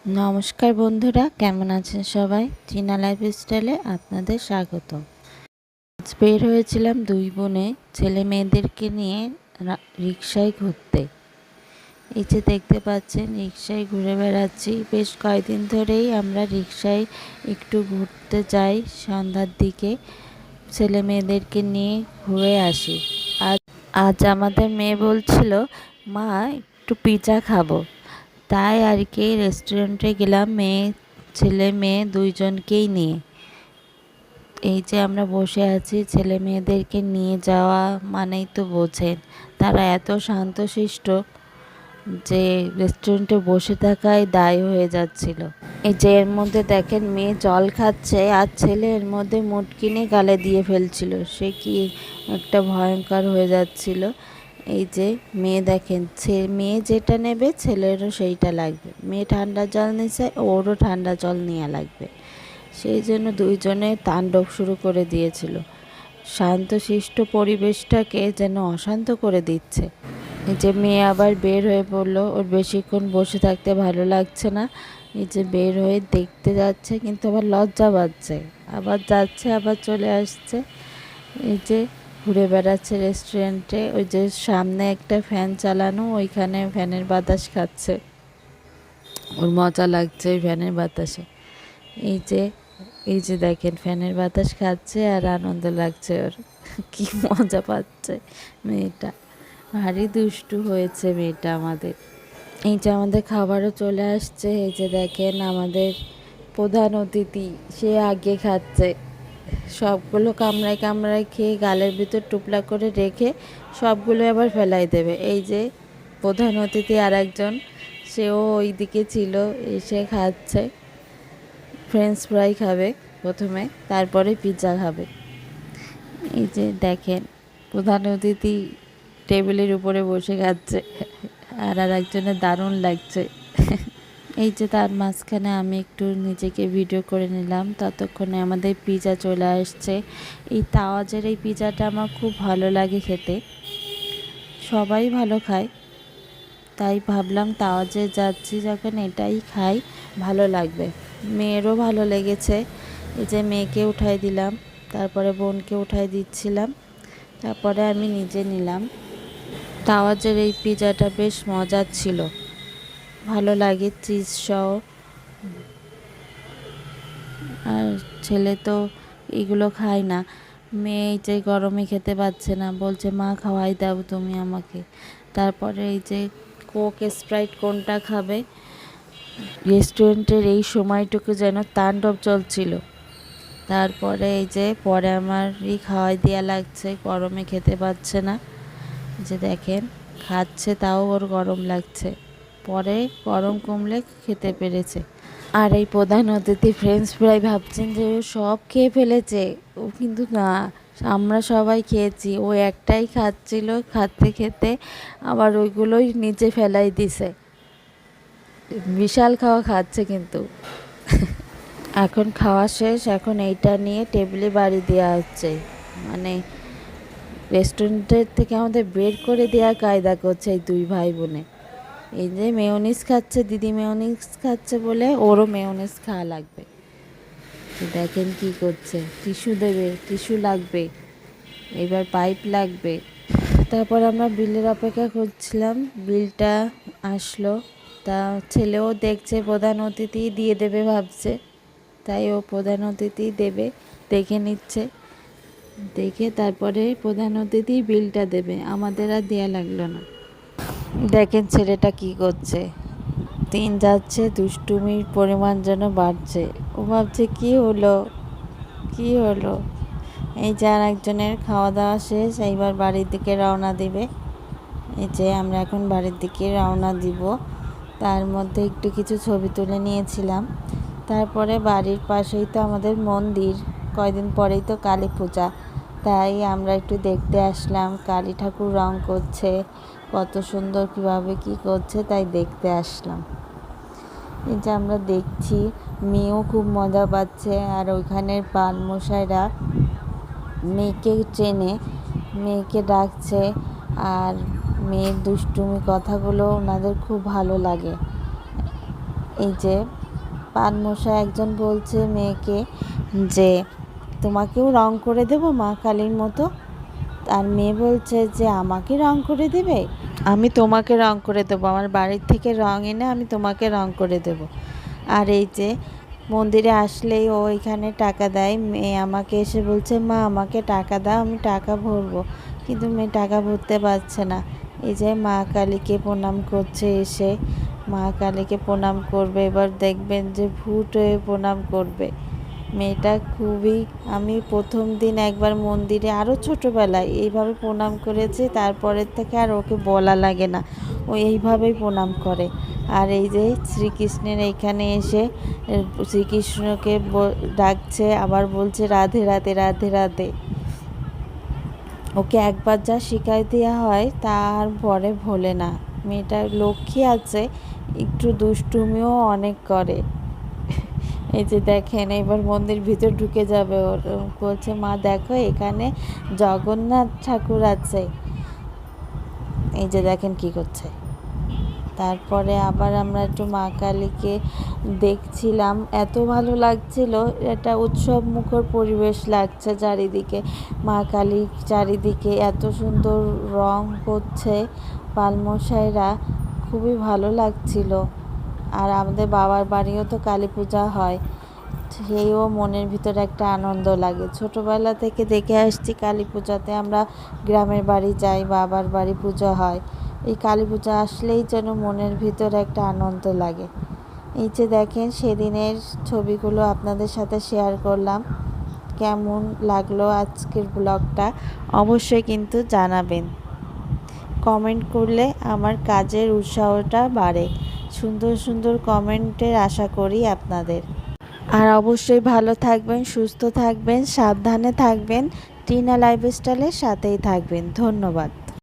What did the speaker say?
নমস্কার বন্ধুরা, কেমন আছেন সবাই? চীনা লাইফস্টাইলে আপনাদের স্বাগত। আজ বের হয়েছিলাম দুই বোনে ছেলে মেয়েদেরকে নিয়ে রিক্সায় ঘুরতে। এই যে দেখতে পাচ্ছেন, রিক্সায় ঘুরে বেড়াচ্ছি। বেশ কয়েকদিন ধরেই আমরা রিক্সায় একটু ঘুরতে যাই সন্ধ্যার দিকে, ছেলে মেয়েদেরকে নিয়ে ঘুরে আসি। আজ আমাদের মেয়ে বলছিল, মা একটু পিৎজা খাবো। তাই আর কি রেস্টুরেন্টে গেলাম ছেলে মেয়ে দুইজনকেই নিয়ে। এই যে আমরা বসে আছি, ছেলে মেয়েদেরকে নিয়ে যাওয়া মানেই তো বোঝেন, তারা এত শান্তশিষ্ট যে রেস্টুরেন্টে বসে থাকাই দায় হয়ে যাচ্ছিল। এই যে এর মধ্যে দেখেন, মেয়ে জল খাচ্ছে আর ছেলে এর মধ্যে মুটকিনে গালে দিয়ে ফেলছিল। সে কি একটা ভয়ঙ্কর হয়ে যাচ্ছিল। এই যে মেয়ে দেখেন, মেয়ে যেটা নেবে ছেলেরও সেইটা লাগবে। মেয়ে ঠান্ডা জল নিছে, ওরও ঠান্ডা জল নেওয়া লাগবে। সেই জন্য দুইজনে তাণ্ডব শুরু করে দিয়েছিল। শান্তশিষ্ট পরিবেশটাকে যেন অশান্ত করে দিচ্ছে। এই যে মেয়ে আবার বের হয়ে পড়লো, ওর বেশিক্ষণ বসে থাকতে ভালো লাগছে না। এই যে বের হয়ে দেখতে যাচ্ছে, কিন্তু আবার লজ্জা পাচ্ছে, আবার যাচ্ছে আবার চলে আসছে। এই যে ঘুরে বেড়াচ্ছে রেস্টুরেন্টে। ওই যে সামনে একটা ফ্যান চালানো, ওইখানে ফ্যানের বাতাস খাচ্ছে, ওর মজা লাগছে ওই ফ্যানের বাতাসে। এই যে দেখেন, ফ্যানের বাতাস খাচ্ছে আর আনন্দ লাগছে ওর। কি মজা পাচ্ছে মেয়েটা, ভারী দুষ্টু হয়েছে মেয়েটা আমাদের। এই যে আমাদের খাবারও চলে আসছে। এই যে দেখেন, আমাদের প্রধান অতিথি সে আগে খাচ্ছে। সবগুলো কামড়ায় কামড়ায় খেয়ে গালের ভিতর টুপলা করে রেখে সবগুলো আবার ফেলাই দেবে। এই যে প্রধান অতিথি আর একজন, সেও ওই দিকে ছিল, এসে খাচ্ছে। ফ্রেঞ্চ ফ্রাই খাবে প্রথমে, তারপরে পিৎজা খাবে। এই যে দেখেন, প্রধান অতিথি টেবিলের উপরে বসে খাচ্ছে, আর একজনের দারুণ লাগছে। এই যে তার মাঝখানে আমি একটু নিজেকে ভিডিও করে নিলাম। ততক্ষণে আমাদের পিৎজা চলে আসছে। এই তাওয়াজের এই পিৎজাটা আমার খুব ভালো লাগে খেতে, সবাই ভালো খায়, তাই ভাবলাম তাওয়াজে যাচ্ছি যখন এটাই খাই, ভালো লাগবে। মেয়েরও ভালো লেগেছে। এই যে মেয়েকে উঠাই দিলাম, তারপরে বোনকে উঠাই দিচ্ছিলাম, তারপরে আমি নিজে নিলাম। তাওয়াজের এই পিৎজাটা বেশ মজার ছিল, ভালো লাগে চিজ সহ। আর ছেলে তো এগুলো খায় না। মেয়ে এই যে গরমে খেতে পাচ্ছে না, বলছে মা খাওয়াই দাও তুমি আমাকে। তারপরে এই যে কোক স্প্রাইট কোনটা খাবে। রেস্টুরেন্টের এই সময়টুকু যেন তাণ্ডব চলছিল। তারপরে এই যে পরে আমারই খাওয়াই দেওয়া লাগছে, গরমে খেতে পাচ্ছে না। যে দেখেন খাচ্ছে, তাও ওর গরম লাগছে, পরে গরম কমলে খেতে পেরেছে। আর এই প্রধান অতিথি ফ্রেঞ্চ ফ্রাই ভাবছেন যে ও সব খেয়ে ফেলেছে, ও কিন্তু না, আমরা সবাই খেয়েছি। ও একটাই খাচ্ছিল, খেতে খেতে আবার ওইগুলোই নিচে ফেলাই দিছে। বিশাল খাওয়া খাচ্ছে কিন্তু। এখন খাওয়া শেষ, এখন এইটা নিয়ে টেবিলে বাড়ি দেওয়া হচ্ছে। মানে রেস্টুরেন্টের থেকে আমাদের বের করে দেওয়া কায়দা করছে এই দুই ভাই বোনে। এই যে মেয়োনিজ খাচ্ছে, দিদি মেয়োনিজ খাচ্ছে বলে ওরও মেয়োনিজ খাওয়া লাগবে। দেখেন কি করছে, টিস্যু দেবে, টিস্যু লাগবে, এবার পাইপ লাগবে। তারপর আমরা বিলের অপেক্ষা করছিলাম, বিলটা আসলো। তা ছেলেও দেখছে প্রধান অতিথি দিয়ে দেবে ভাবছে, তাই ও প্রধান অতিথি দেবে, দেখে নিচ্ছে। দেখে তারপরে প্রধান অতিথি বিলটা দেবে, আমাদের আর দেয়া লাগলো না। দেখেন ছেলেটা কি করছে, দিন যাচ্ছে দুষ্টুমির পরিমাণ যেন বাড়ছে। ও ভাবছে কি হলো কি হলো। এই যে আর একজনের খাওয়া দাওয়া শেষ, এইবার বাড়ির দিকে রওনা দিবে। এই যে আমরা এখন বাড়ির দিকে রওনা দিব। তার মধ্যে একটু কিছু ছবি তুলে নিয়েছিলাম। তারপরে বাড়ির পাশেই তো আমাদের মন্দির, কয়দিন পরেই তো কালী পূজা, তাই আমরা একটু দেখতে আসলাম। কালী ঠাকুর রং করছে, কত সুন্দর কীভাবে কী করছে, তাই দেখতে আসলাম। এই যে আমরা দেখছি, মেয়েও খুব মজা পাচ্ছে। আর ওইখানের পালমশাইরা মেয়েকে চেনে, মেয়েকে ডাকছে, আর মেয়ের দুষ্টুমি কথাগুলো ওনাদের খুব ভালো লাগে। এই যে পানমশাই একজন বলছে মেয়েকে যে তোমাকেও রং করে দেবো মা কালীর মতো। আর মেয়ে বলছে যে আমাকে রং করে দেবে, আমি তোমাকে রং করে দেবো, আমার বাড়ির থেকে রং এনে আমি তোমাকে রং করে দেবো। আর এই যে মন্দিরে আসলেই ও এখানে টাকা দেয়, মেয়ে আমাকে এসে বলছে মা আমাকে টাকা দাও, আমি টাকা ভরবো, কিন্তু মেয়ে টাকা ভরতে পারছে না। এই যে মা কালীকে প্রণাম করছে, এসে মা কালীকে প্রণাম করবে, এবার দেখবেন যে ভূত হয়ে প্রণাম করবে মেয়েটা। খুবই, আমি প্রথম দিন একবার মন্দিরে আরও ছোটোবেলায় এইভাবে প্রণাম করেছি, তারপরের থেকে আর ওকে বলা লাগে না, ও এইভাবেই প্রণাম করে। আর এই যে শ্রীকৃষ্ণের এইখানে এসে শ্রীকৃষ্ণকে ডাকছে, আবার বলছে রাধে রাধে রাধে রাধে। ওকে একবার যা শিখাই দেওয়া হয় তারপরে ভোলে না। মেয়েটা লক্ষ্মী আছে, একটু দুষ্টুমিও অনেক করে। এই যে দেখেন এবার মন্দির ভিতর ঢুকে যাবে, ওর বলছে মা দেখো এখানে জগন্নাথ ঠাকুর আছে। এই যে দেখেন কি করছে। তারপরে আবার আমরা একটু মা কালীকে দেখছিলাম, এত ভালো লাগছিল, এটা উৎসব মুখর পরিবেশ লাগছে চারিদিকে। মা কালী চারিদিকে এত সুন্দর রং করছে পালমশাইরা, খুবই ভালো লাগছিল। আর আমাদের বাবার বাড়িও তো কালী পূজা হয়, সেইও মনের ভিতরে একটা আনন্দ লাগে। ছোটোবেলা থেকে দেখে আসছি কালী পূজাতে আমরা গ্রামের বাড়ি যাই, বাবার বাড়ি পূজা হয়, এই কালী পূজা আসলেই যেন মনের ভিতরে একটা আনন্দ লাগে। এই যে দেখেন সেদিনের ছবিগুলো আপনাদের সাথে শেয়ার করলাম। কেমন লাগলো আজকের ব্লগটা অবশ্যই কিন্তু জানাবেন। কমেন্ট করলে আমার কাজের উৎসাহটা বাড়ে। সুন্দর সুন্দর কমেন্টের আশা করি আপনাদের। আর অবশ্যই ভালো থাকবেন, সুস্থ থাকবেন, সাবধানে থাকবেন, টিনা লাইফস্টাইলের সাথেই থাকবেন। ধন্যবাদ।